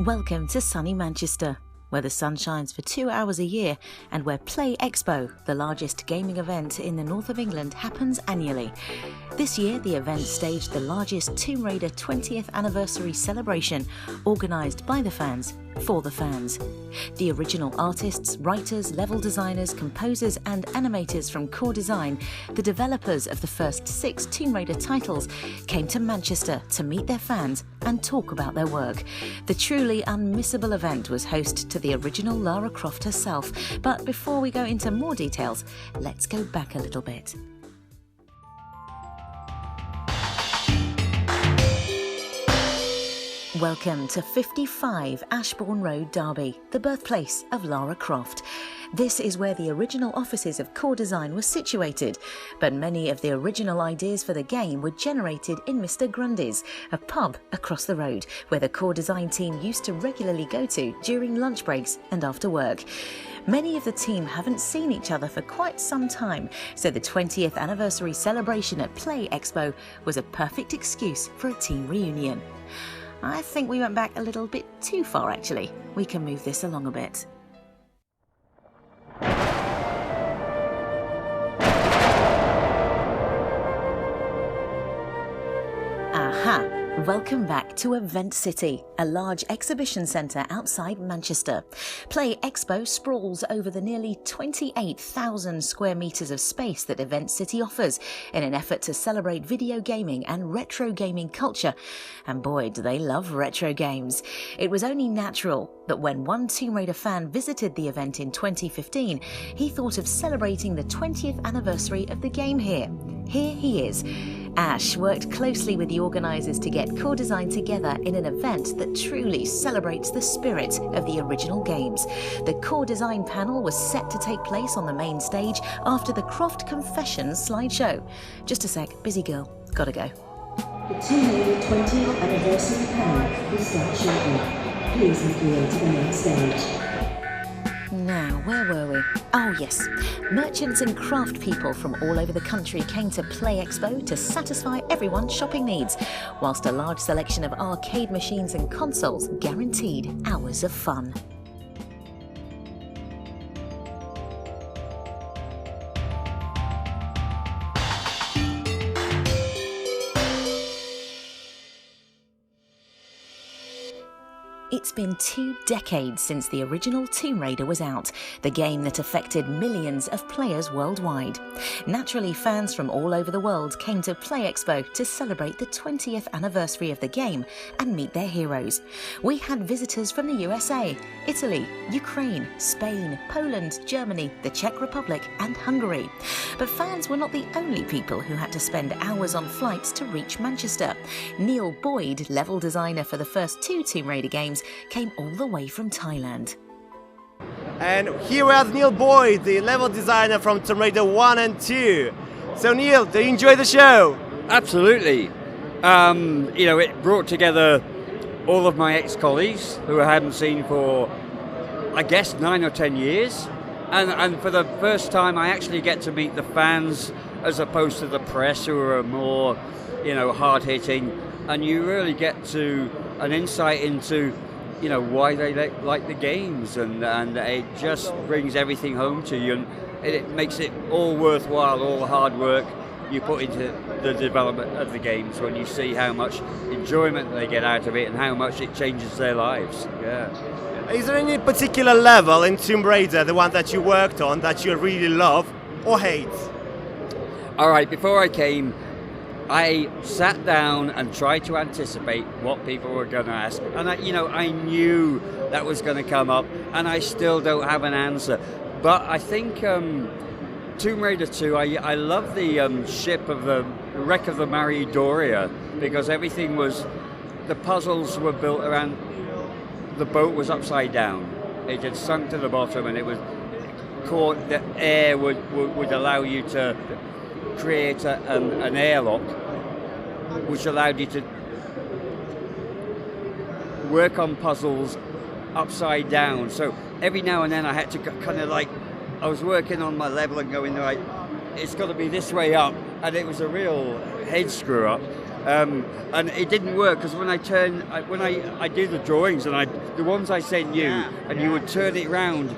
Welcome to sunny Manchester, where the sun shines for 2 hours a year and where Play Expo, the largest gaming event in the north of England, happens annually. This year, the event staged the largest Tomb Raider 20th anniversary celebration, organised by the fans for the fans. The original artists, writers, level designers, composers and animators from Core Design, the developers of the first 6 Tomb Raider titles, came to Manchester to meet their fans and talk about their work. The truly unmissable event was host to the original Lara Croft herself. But before we go into more details, let's go back a little bit. Welcome to 55 Ashbourne Road, Derby, the birthplace of Lara Croft. This is where the original offices of Core Design were situated, but many of the original ideas for the game were generated in Mr Grundy's, a pub across the road where the Core Design team used to regularly go to during lunch breaks and after work. Many of the team haven't seen each other for quite some time, so the 20th anniversary celebration at Play Expo was a perfect excuse for a team reunion. I think we went back a little bit too far, actually. We can move this along a bit. Aha! Welcome back to Event City, a large exhibition centre outside Manchester. Play Expo sprawls over the nearly 28,000 square metres of space that Event City offers in an effort to celebrate video gaming and retro gaming culture. And boy, do they love retro games. It was only natural that when one Tomb Raider fan visited the event in 2015, he thought of celebrating the 20th anniversary of the game here. Here he is. Ash worked closely with the organisers to get Core Design together in an event that truly celebrates the spirit of the original games. The Core Design panel was set to take place on the main stage after the Croft Confessions slideshow. Just a sec, busy girl, gotta go. The Tomb Raider 20th anniversary panel will start shortly. Please make your way to the main stage. Now, where were we? Oh yes, merchants and craft people from all over the country came to Play Expo to satisfy everyone's shopping needs, whilst a large selection of arcade machines and consoles guaranteed hours of fun. It's been 2 decades since the original Tomb Raider was out, the game that affected millions of players worldwide. Naturally, fans from all over the world came to Play Expo to celebrate the 20th anniversary of the game and meet their heroes. We had visitors from the USA, Italy, Ukraine, Spain, Poland, Germany, the Czech Republic and Hungary. But fans were not the only people who had to spend hours on flights to reach Manchester. Neil Boyd, level designer for the first 2 Tomb Raider games, came all the way from Thailand. And here we have Neil Boyd, the level designer from Tomb Raider 1 and 2. So Neil, do you enjoy the show? Absolutely. It brought together all of my ex-colleagues who I hadn't seen for, I guess, 9 or 10 years. And for the first time, I actually get to meet the fans as opposed to the press who are more, hard-hitting. And you really get to an insight into why they like the games, and it just brings everything home to you, and it makes it all worthwhile, all the hard work you put into the development of the games when you see how much enjoyment they get out of it and how much it changes their lives. Yeah. Is there any particular level in Tomb Raider, the one that you worked on, that you really love or hate? All right, before I came, I sat down and tried to anticipate what people were going to ask. And I knew that was going to come up, and I still don't have an answer. But I think Tomb Raider 2, I love the ship of the wreck of the Mary Doria, because the puzzles were built around, the boat was upside down. It had sunk to the bottom, and it was caught, the air would allow you to create an airlock, which allowed you to work on puzzles upside down. So every now and then I had to I was working on my level and going, right, it's got to be this way up, and it was a real head screw up. And it didn't work because when I did the drawings and the ones I sent you, and you would turn it round,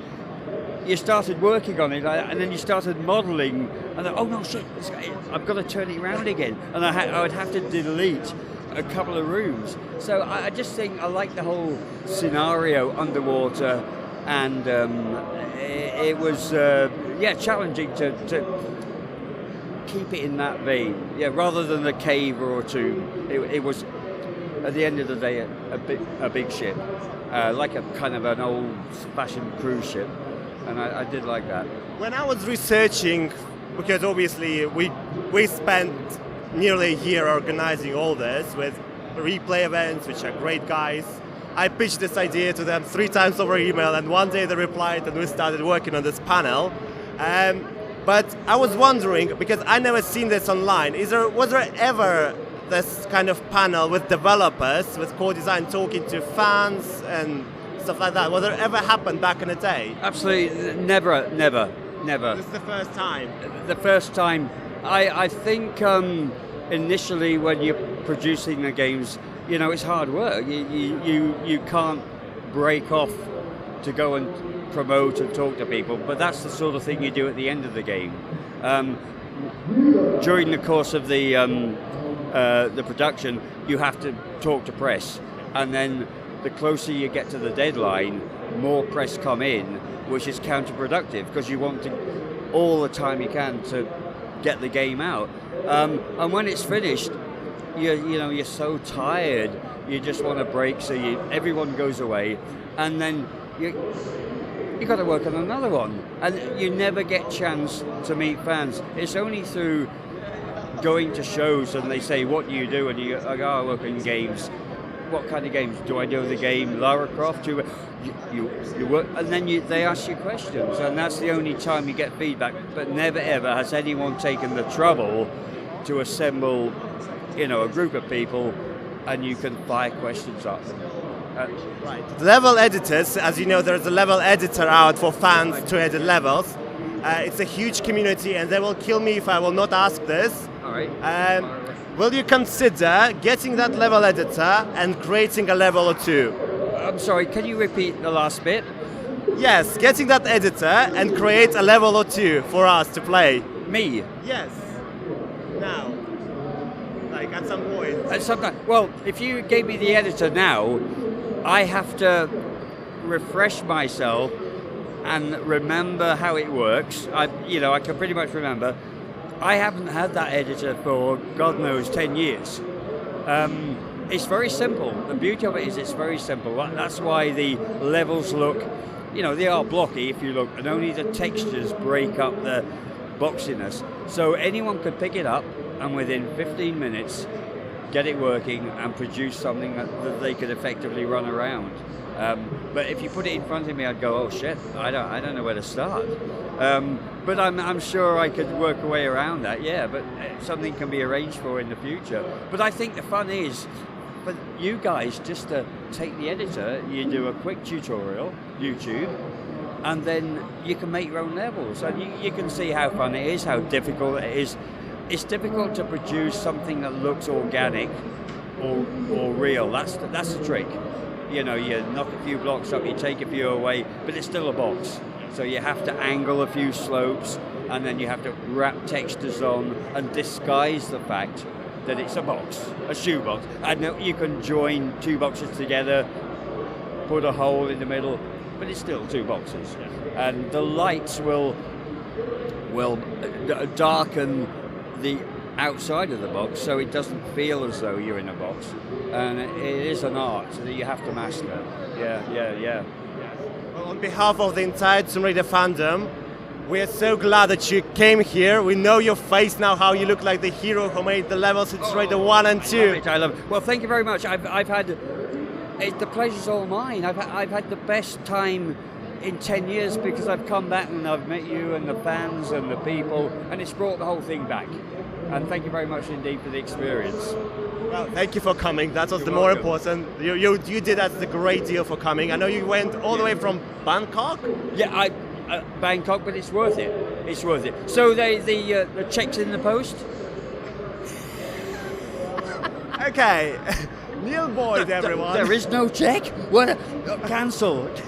you started working on it, and then you started modelling, and then, oh no, shit, I've got to turn it round again, and I would have to delete a couple of rooms. So I just think I like the whole scenario underwater, and it was challenging to keep it in that vein, rather than a cave or a tomb. It was, at the end of the day, a big ship, like a kind of an old-fashioned cruise ship, and I did like that. When I was researching, because obviously we spent nearly a year organizing all this with replay events, which are great guys. I pitched this idea to them 3 times over email, and one day they replied, and we started working on this panel. But I was wondering, because I never seen this online, was there ever this kind of panel with developers, with core design, talking to fans and stuff like that? Was there ever happened back in the day? Absolutely, never. This is the first time. The first time. I think initially when you're producing the games, it's hard work. You can't break off to go and promote and talk to people, but that's the sort of thing you do at the end of the game. During the course of the production, you have to talk to press, and then the closer you get to the deadline, more press come in, which is counterproductive because you want to all the time you can to get the game out. And when it's finished, you're so tired, you just want a break, so everyone goes away, and then you got to work on another one, and you never get chance to meet fans. It's only through going to shows and they say, what do you do? And you go, I work in games. What kind of games? Do I do the game Lara Croft? You work, and then they ask you questions, and that's the only time you get feedback. But never ever has anyone taken the trouble to assemble, a group of people, and you can fire questions at them. Right. Level editors, as you know, there's a level editor out for fans to edit levels. It's a huge community, and they will kill me if I will not ask this. All right. Will you consider getting that level editor and creating a level or 2? I'm sorry, can you repeat the last bit? Yes, getting that editor and create a level or 2 for us to play. Me? Yes. Now. Like at some point. At some time. Well, if you gave me the editor now, I have to refresh myself and remember how it works. I can pretty much remember. I haven't had that editor for God knows 10 years. It's very simple. The beauty of it is it's very simple. That's why the levels look, they are blocky if you look, and only the textures break up the boxiness. So anyone could pick it up and within 15 minutes get it working and produce something that they could effectively run around. But if you put it in front of me, I'd go, oh shit, I don't know where to start. But I'm sure I could work a way around that, but something can be arranged for in the future. But I think the fun is for you guys just to take the editor, you do a quick tutorial, YouTube, and then you can make your own levels. And you can see how fun it is, how difficult it is. It's difficult to produce something that looks organic or real. That's the trick. You knock a few blocks up, you take a few away, but it's still a box. So you have to angle a few slopes, and then you have to wrap textures on and disguise the fact that it's a box, a shoebox. And you can join 2 boxes together, put a hole in the middle, but it's still 2 boxes. And the lights will darken the outside of the box, so it doesn't feel as though you're in a box. And it is an art that you have to master. Yeah. Well, on behalf of the entire Tomb Raider fandom, we are so glad that you came here. We know your face now, how you look like the hero who made the levels in Tomb Raider 1 and 2. I love it. Well, thank you very much. I've had the pleasure's all mine. I've had the best time in 10 years because I've come back and I've met you and the fans and the people, and it's brought the whole thing back. And thank you very much indeed for the experience. Well, thank you for coming. That was the more important. You did that a great deal for coming. I know you went all the way from Bangkok. Yeah, Bangkok, but it's worth it. It's worth it. So the check's in the post. Okay, Neil Boyd, everyone. There is no check. What? Cancelled.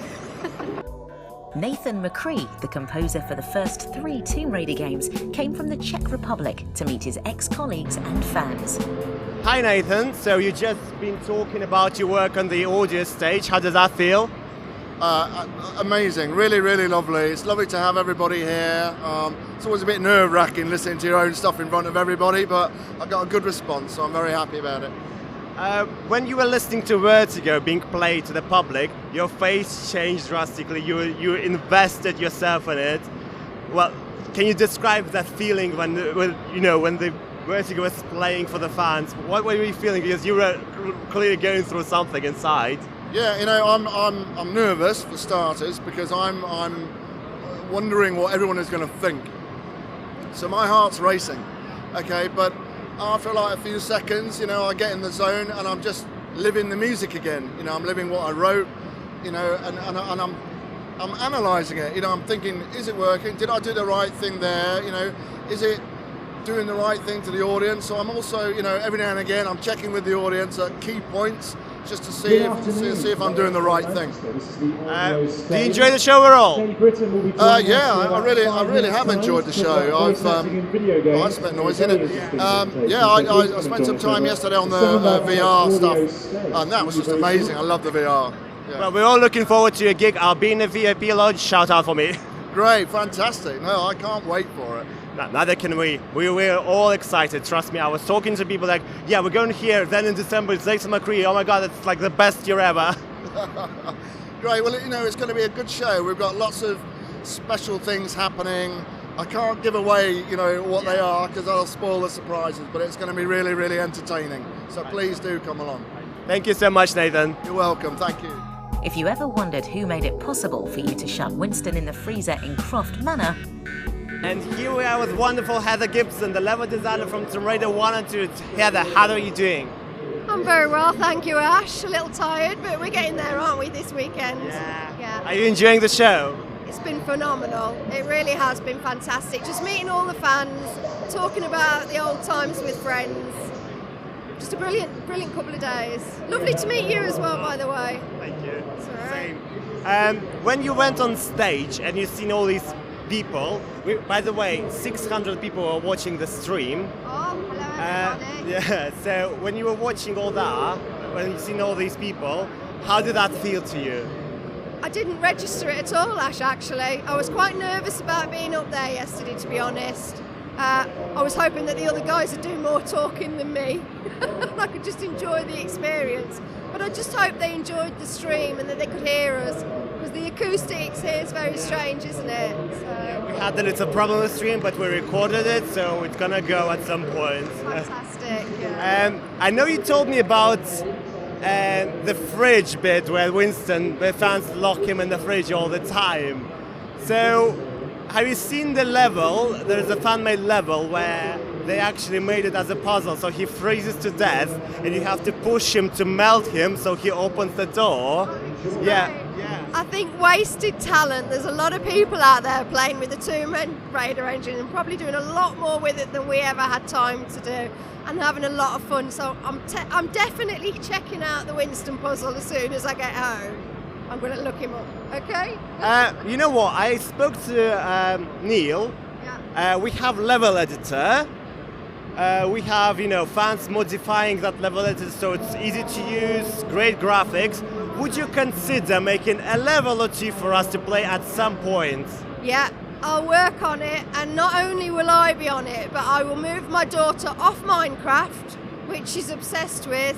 Nathan McCree, the composer for the first 3 Tomb Raider games, came from the Czech Republic to meet his ex-colleagues and fans. Hi Nathan, so you've just been talking about your work on the audio stage. How does that feel? Amazing, really, really lovely. It's lovely to have everybody here. It's always a bit nerve-wracking listening to your own stuff in front of everybody, but I got a good response, so I'm very happy about it. When you were listening to Vertigo being played to the public, your face changed drastically. You invested yourself in it. Well, can you describe that feeling when the Vertigo was playing for the fans? What were you feeling? Because you were clearly going through something inside. Yeah, I'm nervous for starters because I'm wondering what everyone is going to think. So my heart's racing. Okay, but after like a few seconds, I get in the zone and I'm just living the music again. I'm living what I wrote. And I'm analysing it. I'm thinking, is it working? Did I do the right thing there? Is it doing the right thing to the audience? So I'm also, every now and again, I'm checking with the audience at key points just to see if I'm doing the right thing. Do you enjoy the show overall? Yeah, I really have enjoyed the show. I spent noise in it. I spent some time yesterday on the VR stuff, and that was just amazing. I love the VR. Yeah. Well, we're all looking forward to your gig. I'll be in the VIP lodge. Shout out for me. Great, fantastic. No, I can't wait for it. Neither can we. We're all excited, trust me. I was talking to people like, yeah, we're going here, then in December it's Nathan McCree. Oh my God, it's like the best year ever. Great, well, it's going to be a good show. We've got lots of special things happening. I can't give away, what they are because that'll spoil the surprises, but it's going to be really, really entertaining. So please do come along. Thank you so much, Nathan. You're welcome, thank you. If you ever wondered who made it possible for you to shove Winston in the freezer in Croft Manor, and here we are with wonderful Heather Gibson, the level designer from Tomb Raider 1 and 2. Heather, how are you doing? I'm very well, thank you, Ash. A little tired, but we're getting there, aren't we, this weekend? Yeah. Are you enjoying the show? It's been phenomenal. It really has been fantastic. Just meeting all the fans, talking about the old times with friends. Just a brilliant couple of days. Lovely to meet you as well, by the way. Thank you. It's all right. Same. When you went on stage and you've seen all these people, by the way, 600 people are watching the stream. Oh, hello everybody. Yeah, so when you were watching all that, when you've seen all these people, how did that feel to you? I didn't register it at all, Ash, actually. I was quite nervous about being up there yesterday, to be honest. I was hoping that the other guys would do more talking than me. I could just enjoy the experience. But I just hope they enjoyed the stream and that they could hear us. Because the acoustics here is very strange, isn't it? So. We had a little problem with the stream, but we recorded it, so it's gonna go at some point. Fantastic, yeah. I know you told me about the fridge bit where where fans lock him in the fridge all the time. So, have you seen the level? There's a fan-made level where they actually made it as a puzzle, so he freezes to death and you have to push him to melt him so he opens the door. Yeah. I think wasted talent. There's a lot of people out there playing with the Tomb Raider engine and probably doing a lot more with it than we ever had time to do, and having a lot of fun. So I'm definitely checking out the Winston puzzle as soon as I get home. I'm going to look him up, okay? You know what? I spoke to Neil. Yeah. We have level editor. We have, fans modifying that level editor so it's easy to use, great graphics. Would you consider making a level or two for us to play at some point? Yeah, I'll work on it, and not only will I be on it, but I will move my daughter off Minecraft, which she's obsessed with,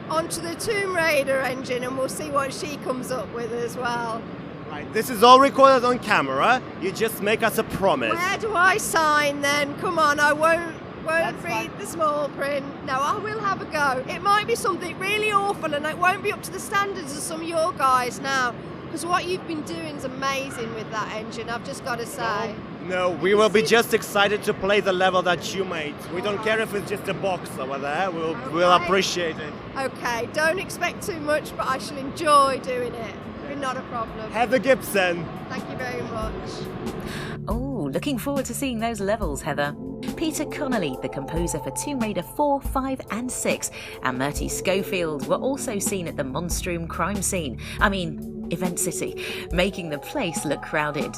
onto the Tomb Raider engine, and we'll see what she comes up with as well. Right, this is all recorded on camera. You just make us a promise. Where do I sign then? Come on, I won't read the small print. No, I will have a go. It might be something really awful and it won't be up to the standards of some of your guys now, because what you've been doing is amazing with that engine, I've just got to say. No, we will be just excited to play the level that you made. We don't care if it's just a box over there. We'll appreciate it. Okay, don't expect too much, but I shall enjoy doing it. Not a problem. Heather Gibson. Thank you very much. oh, looking forward to seeing those levels, Heather. Peter Connolly, the composer for Tomb Raider 4, 5 and 6, and Murty Schofield were also seen at the Monstrum crime scene. Event City, making the place look crowded.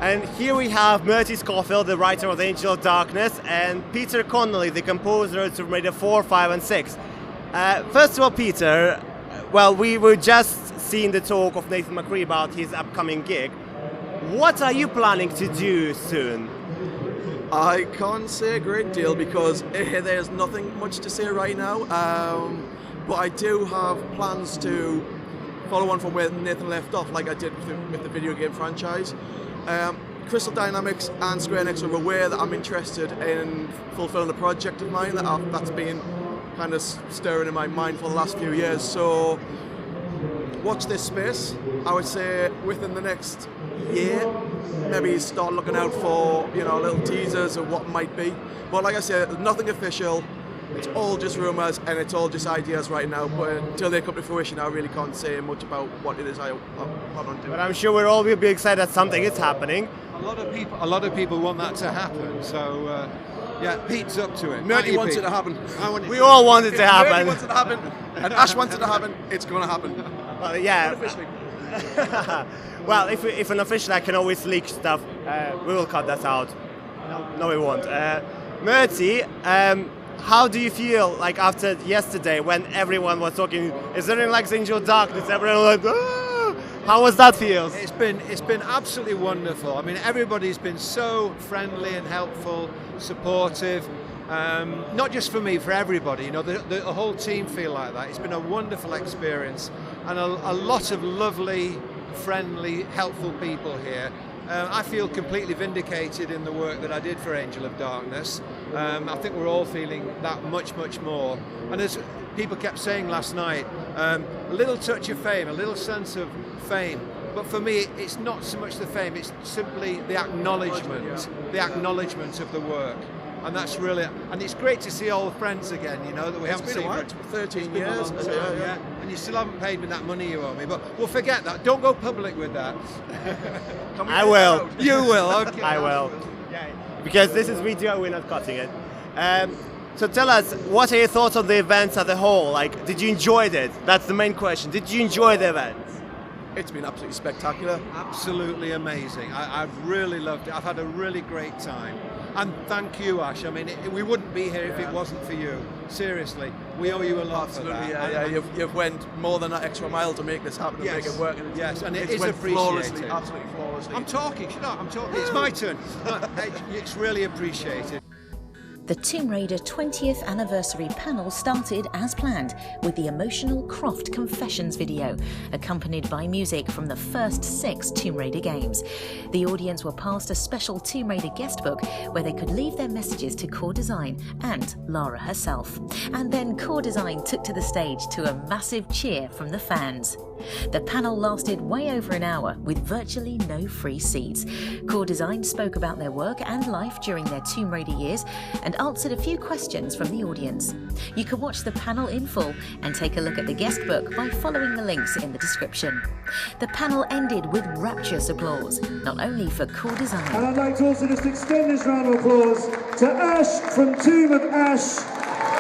And here we have Murty Schofield, the writer of The Angel of Darkness, and Peter Connolly, the composer of Tomb Raider 4, 5 and 6. First of all, Peter, well, we were just seeing the talk of Nathan McCree about his upcoming gig. What are you planning to do soon? I can't say a great deal because there's nothing much to say right now, but I do have plans to follow on from where Nathan left off, like I did with the video game franchise. Crystal Dynamics and Square Enix are aware that I'm interested in fulfilling a project of mine that's been kind of stirring in my mind for the last few years. So watch this space. I would say within the next year, maybe start looking out for little teasers of what might be. But like I said, nothing official. It's all just rumours and it's all just ideas right now, but until they come to fruition I really can't say much about what it is I plan on doing. But I'm sure we'll be excited that something is happening. A lot of people want that to happen, so yeah, Pete's up to it. Murty wants it to happen. We all want it to happen. Murty wants it to happen, and Ash wants it to happen. It's going to happen. Well, yeah. Officially. Well, if unofficially I can always leak stuff, we will cut that out. No, we won't. Murty, how do you feel like after yesterday when everyone was talking, is there anything like The Angel of Darkness? Everyone was like, ah! How was that feel? It's been absolutely wonderful. Everybody's been so friendly and helpful, supportive. Not just for me, for everybody. The whole team feel like that. It's been a wonderful experience and a lot of lovely, friendly, helpful people here. I feel completely vindicated in the work that I did for Angel of Darkness. I think we're all feeling that much more. And as people kept saying last night, a little touch of fame, a little sense of fame. But for me, it's not so much the fame, it's simply the acknowledgement of the work. And that's really, and it's great to see old friends again, that we haven't seen for 13 years. Yeah. And you still haven't paid me that money you owe me, but we'll forget that. Don't go public with that. I will. You will, okay. I will. Yeah. Because this is video, we're not cutting it. So tell us, what are your thoughts on the events as a whole? Like, did you enjoy it? That's the main question. Did you enjoy the events? It's been absolutely spectacular. Absolutely amazing. I've really loved it. I've had a really great time. And thank you, Ash. We wouldn't be here if it wasn't for you. Seriously, we owe you a lot for that. Yeah. You've went more than that extra mile to make this happen, and make it work. And it is went appreciated. Absolutely flawlessly. I'm talking. Shut up. I'm talking. It's my turn. It's really appreciated. The Tomb Raider 20th anniversary panel started as planned with the emotional Croft Confessions video, accompanied by music from the first 6 Tomb Raider games. The audience were passed a special Tomb Raider guestbook where they could leave their messages to Core Design and Lara herself. And then Core Design took to the stage to a massive cheer from the fans. The panel lasted way over an hour with virtually no free seats. Core Design spoke about their work and life during their Tomb Raider years and answered a few questions from the audience. You can watch the panel in full and take a look at the guestbook by following the links in the description. The panel ended with rapturous applause, not only for Core Design. And I'd like to also just extend this round of applause to Ash from Tomb of Ash,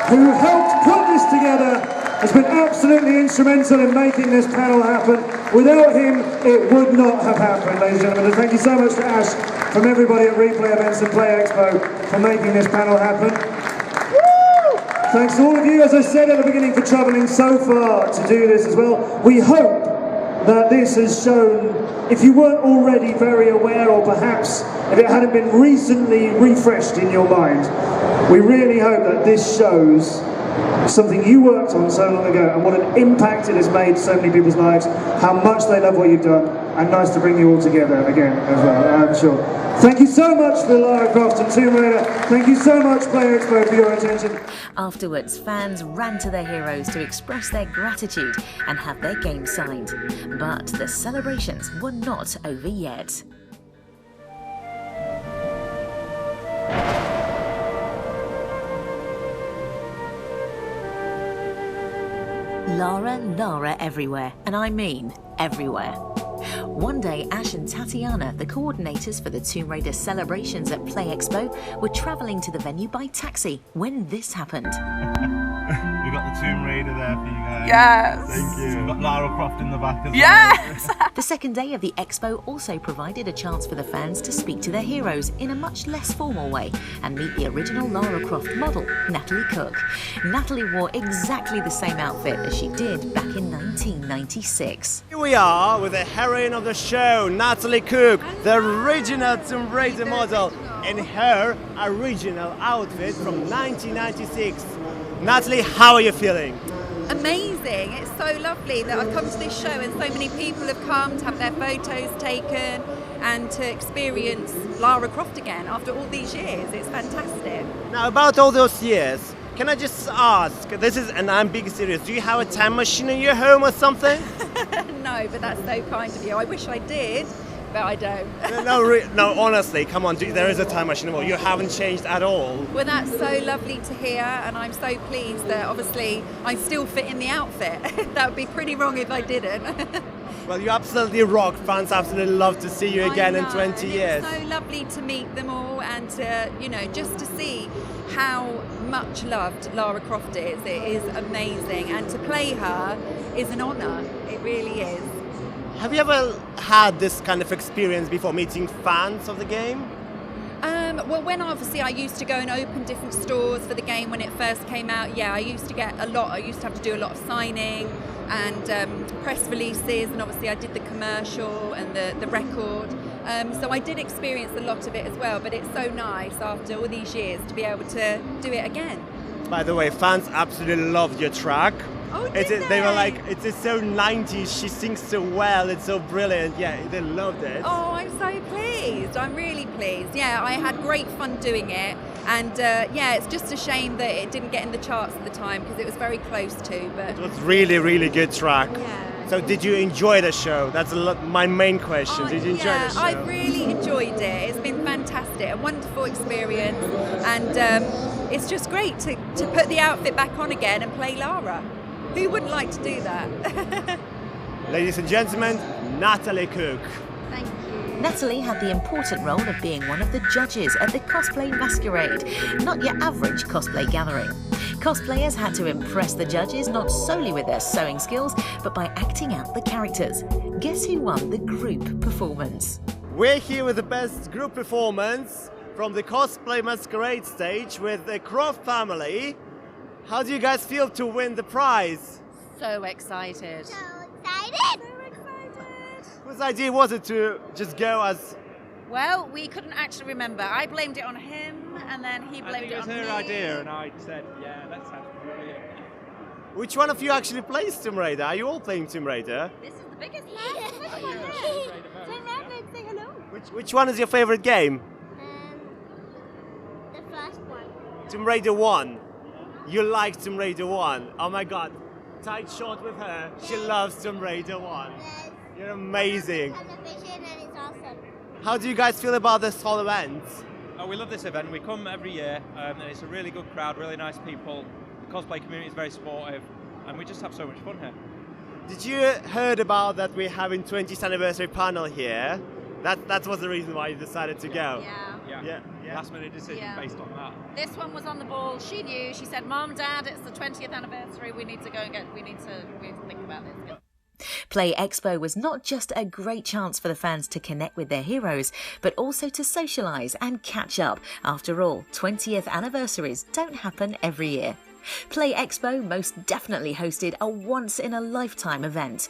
who helped put this together. Has been absolutely instrumental in making this panel happen. Without him, it would not have happened, ladies and gentlemen. And thank you so much to Ash from everybody at Replay Events and Play Expo for making this panel happen. Woo! Thanks to all of you, as I said at the beginning, for travelling so far to do this as well. We hope that this has shown, if you weren't already very aware, or perhaps if it hadn't been recently refreshed in your mind, we really hope that this shows something you worked on so long ago and what an impact it has made so many people's lives, how much they love what you've done, and nice to bring you all together again as well, I'm sure. Thank you so much for Lara Croft and Tomb Raider. Thank you so much, Play Expo, for your attention. Afterwards, fans ran to their heroes to express their gratitude and have their game signed. But the celebrations were not over yet. Lara everywhere, and I mean everywhere. One day, Ash and Tatiana, the coordinators for the Tomb Raider celebrations at Play Expo, were travelling to the venue by taxi when this happened. We've got the Tomb Raider there for you guys. Yes. Thank you. We've got Lara Croft in the back as yes. well. The second day of the Expo also provided a chance for the fans to speak to their heroes in a much less formal way and meet the original Lara Croft model, Natalie Cook. Natalie wore exactly the same outfit as she did back in 1996. Here we are with the heroine of the show, Natalie Cook, the original Tomb Raider model, in her original outfit from 1996. Natalie, how are you feeling? Amazing. It's so lovely that I've come to this show and so many people have come to have their photos taken and to experience Lara Croft again after all these years. It's fantastic. Now, about all those years, can I just ask, this is, and I'm being serious, do you have a time machine in your home or something? No, but that's so kind of you. I wish I did, but I don't. No, honestly, come on, there is a time machine. You haven't changed at all. Well, that's so lovely to hear, and I'm so pleased that obviously I still fit in the outfit. That would be pretty wrong if I didn't. Well, you absolutely rock. Fans absolutely love to see you again in 20 years. It's so lovely to meet them all and to, just to see how much loved Lara Croft is. It is amazing, and to play her is an honour. It really is. Have you ever had this kind of experience before, meeting fans of the game? Well, when obviously I used to go and open different stores for the game when it first came out, I used to get a lot. I used to have to do a lot of signing and press releases, and obviously I did the commercial and the record. So I did experience a lot of it as well, but it's so nice after all these years to be able to do it again. By the way, fans absolutely loved your track. Oh, They were like, it is so 90s, she sings so well, it's so brilliant. Yeah, they loved it. Oh, I'm so pleased. I'm really pleased. Yeah, I had great fun doing it. And it's just a shame that it didn't get in the charts at the time because it was very close to. But it was really, really good track. Yeah. So did you enjoy the show? That's my main question. Did you enjoy the show? I really enjoyed it. It's been fantastic, a wonderful experience. And it's just great to put the outfit back on again and play Lara. Who wouldn't like to do that? Ladies and gentlemen, Natalie Cook. Thank you. Natalie had the important role of being one of the judges at the Cosplay Masquerade, not your average cosplay gathering. Cosplayers had to impress the judges not solely with their sewing skills, but by acting out the characters. Guess who won the group performance? We're here with the best group performance from the Cosplay Masquerade stage with the Croft family. How do you guys feel to win the prize? So excited. So excited! So excited! Whose idea was it to just go as... Well, we couldn't actually remember. I blamed it on him, and then he blamed it on me. I think it was her idea, and I said, yeah, that sounds brilliant. Which one of you actually plays Tomb Raider? Are you all playing Tomb Raider? This is the biggest one. Turn around and say hello. Which one is your favorite game? The first one. Tomb Raider 1. You like Tomb Raider 1. Oh my god. Tight shot with her. She loves Tomb Raider 1. Yes. You're amazing. Television and it's awesome. How do you guys feel about this whole event? Oh, we love this event. We come every year, and it's a really good crowd, really nice people. The cosplay community is very supportive, and we just have so much fun here. Did you heard about that we're having 20th anniversary panel here? That was the reason why you decided to go. Yeah. Last minute decision based on that. This one was on the ball. She knew. She said, "Mom, Dad, it's the 20th anniversary. We need to go and we need to think about this." Play Expo was not just a great chance for the fans to connect with their heroes, but also to socialise and catch up. After all, 20th anniversaries don't happen every year. Play Expo most definitely hosted a once-in-a-lifetime event.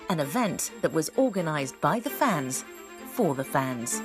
An event that was organised by the fans, for the fans.